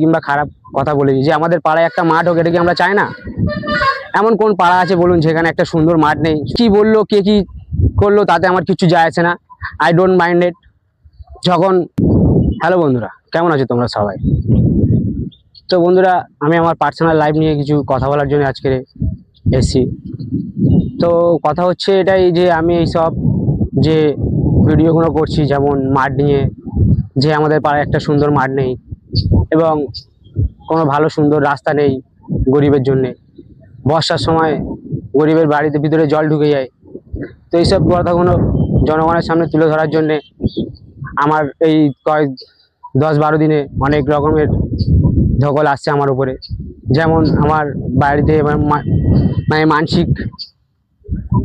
কিংবা খারাপ কথা বলেছি যে আমাদের পাড়ায় একটা মাঠ হোক, এটা কি আমরা চাই না? এমন কোন পাড়া আছে বলুন যেখানে একটা সুন্দর মাঠ নেই? কি বললো, কে কি করলো, তাতে আমার কিছু যায় আসে না। I don't mind it. যখন হ্যালো বন্ধুরা, কেমন আছো তোমরা সবাই? তো বন্ধুরা, আমি আমার পার্সোনাল লাইফ নিয়ে কিছু কথা বলার জন্য আজকে এসেছি। তো কথা হচ্ছে এটাই যে আমি এইসব যে ভিডিওগুলো করছি, যেমন মাঠ নিয়ে, যে আমাদের পাড়ায় একটা সুন্দর মাঠ নেই এবং কোনো ভালো সুন্দর রাস্তা নেই গরিবের জন্যে। বর্ষার সময় গরিবের বাড়িতে ভিতরে জল ঢুকে যায়। তো এইসব কথাগুলো জনগণের সামনে তুলে ধরার জন্যে আমার এই কয়েক 10-12 দিনে অনেক রকমের ধকল আসছে আমার উপরে। যেমন আমার বাড়িতে মানে মানসিক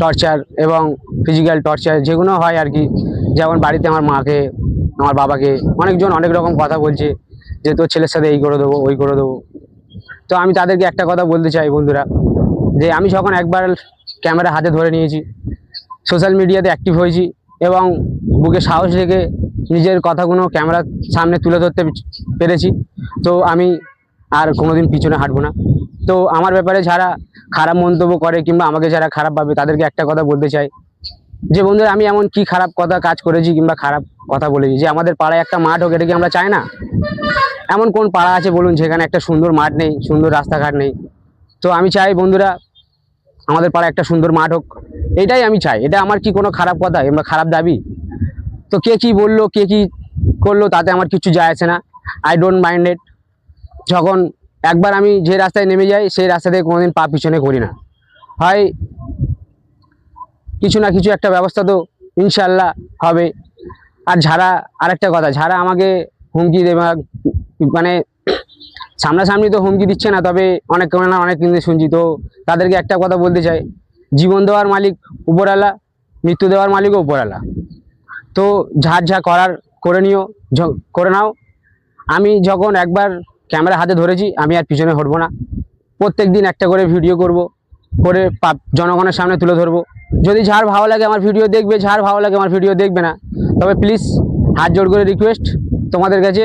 টর্চার এবং ফিজিক্যাল টর্চার যেগুলো হয় আর কি। যেমন বাড়িতে আমার মাকে, আমার বাবাকে অনেকজন অনেক রকম কথা বলছে যে তোর ছেলের সাথে এই করে দেবো, ওই করে দেবো। তো আমি তাদেরকে একটা কথা বলতে চাই বন্ধুরা, যে আমি যখন একবার ক্যামেরা হাতে ধরে নিয়েছি, সোশ্যাল মিডিয়াতে অ্যাক্টিভ হয়েছি এবং বুকে সাহস রেখে নিজের কথাগুলো ক্যামেরার সামনে তুলে ধরতে পেরেছি, তো আমি আর কোনোদিন পিছনে হাঁটবো না। তো আমার ব্যাপারে যারা খারাপ মন্তব্য করে কিংবা আমাকে যারা খারাপ ভাবে, তাদেরকে একটা কথা বলতে চাই যে বন্ধুরা, আমি এমন কি খারাপ কথা কাজ করেছি কিংবা খারাপ কথা বলেছি যে আমাদের পাড়ায় একটা মাঠ হোক, এটা কি আমরা চাই না? এমন কোন পাড়া আছে বলুন যেখানে একটা সুন্দর মাঠ নেই, সুন্দর রাস্তাঘাট নেই? তো আমি চাই বন্ধুরা, আমাদের পাড়ায় একটা সুন্দর মাঠ হোক, এটাই আমি চাই। এটা আমার কি কোনো খারাপ কথা কিংবা খারাপ দাবি? তো কে কি বললো, কে কি করলো, তাতে আমার কিছু যায় আসে না। I don't mind it. যখন একবার আমি যে রাস্তায় নেমে যাই, সেই রাস্তা থেকে কোনোদিন পা পিছনে করি না। হয় কিছু না কিছু একটা ব্যবস্থা তো ইনশাল্লাহ হবে। আর যারা, আরেকটা কথা, যারা আমাকে হুমকি দেবে, মানে সামনাসামনি তো হুমকি দিচ্ছে না, তবে অনেক না অনেক কিন্তু শুনছি, তো তাদেরকে একটা কথা বলতে চাই, জীবন দেওয়ার মালিক উপরওয়ালা, মৃত্যু দেওয়ার মালিকও উপরওয়ালা। তো যার যা করার করে নিও, করে নাও। আমি যখন একবার ক্যামেরা হাতে ধরেছি, আমি আর পিছনে হটবো না। প্রত্যেক দিন একটা করে ভিডিও করব, করে জনগণের সামনে তুলে ধরবো। যদি যার ভালো লাগে আমার ভিডিও দেখবে, যার ভালো লাগে আমার ভিডিও দেখবে না। তবে প্লিজ হাত জোড় করে রিকোয়েস্ট তোমাদের কাছে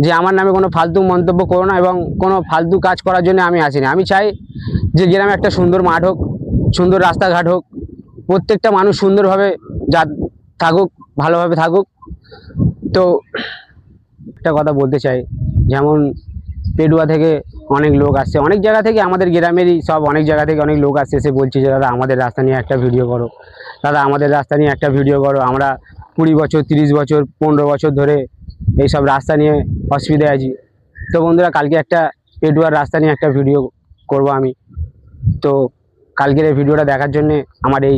যে আমার নামে কোনো ফালতু মন্তব্য করো না এবং কোনো ফালতু কাজ করার জন্য আমি আসিনি। আমি চাই যে গ্রামে একটা সুন্দর মাঠ হোক, সুন্দর রাস্তাঘাট হোক, প্রত্যেকটা মানুষ সুন্দরভাবে যা থাকুক, ভালোভাবে থাকুক। তো একটা কথা বলতে চাই, যেমন পেডুয়া থেকে অনেক লোক আসছে, অনেক জায়গা থেকে, আমাদের গ্রামেরই সব অনেক জায়গা থেকে অনেক লোক আসছে, এসে বলছে যে দাদা আমাদের রাস্তা নিয়ে একটা ভিডিও করো, দাদা আমাদের রাস্তা নিয়ে একটা ভিডিও করো। আমরা 20 বছর, 30 বছর, 15 বছর ধরে এইসব রাস্তা নিয়ে অসুবিধায় আছি। তো বন্ধুরা, কালকে একটা পেডুয়ার রাস্তা নিয়ে একটা ভিডিও করব আমি। তো কালকের এই ভিডিওটা দেখার জন্যে আমার এই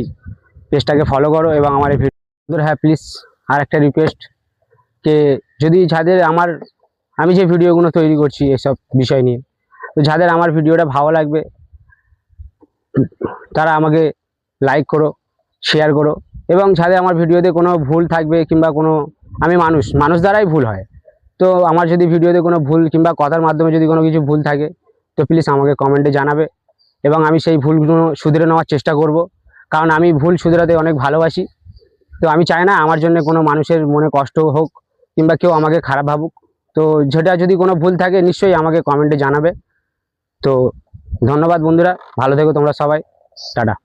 পেজটাকে ফলো করো এবং আমার এই ভিডিও, হ্যাঁ প্লিজ আর একটা রিকোয়েস্ট, যে যদি যাদের আমি যে ভিডিওগুলো তৈরি করছি এসব বিষয় নিয়ে, তো যাদের আমার ভিডিওটা ভালো লাগবে তারা আমাকে লাইক করো, শেয়ার করো। এবং যাদের আমার ভিডিওতে কোনো ভুল থাকবে কিংবা কোনো, আমি মানুষ দ্বারাই ভুল হয়, তো আমার যদি ভিডিওতে কোনো ভুল কিংবা কথার মাধ্যমে যদি কোনো কিছু ভুল থাকে, তো প্লিজ আমাকে কমেন্টে জানাবে এবং আমি সেই ভুলগুলো শুধরে নেওয়ার চেষ্টা করব। কারণ আমি ভুল শুধরাতে অনেক ভালোবাসি। তো আমি চাই না আমার জন্য কোনো মানুষের মনে কষ্ট হোক কিংবা কেউ আমাকে খারাপ ভাবুক। তো যেটা যদি কোনো ভুল থাকে নিশ্চয়ই আমাকে কমেন্টে জানাবে। তো ধন্যবাদ বন্ধুরা, ভালো থেকো তোমরা সবাই, টাটা।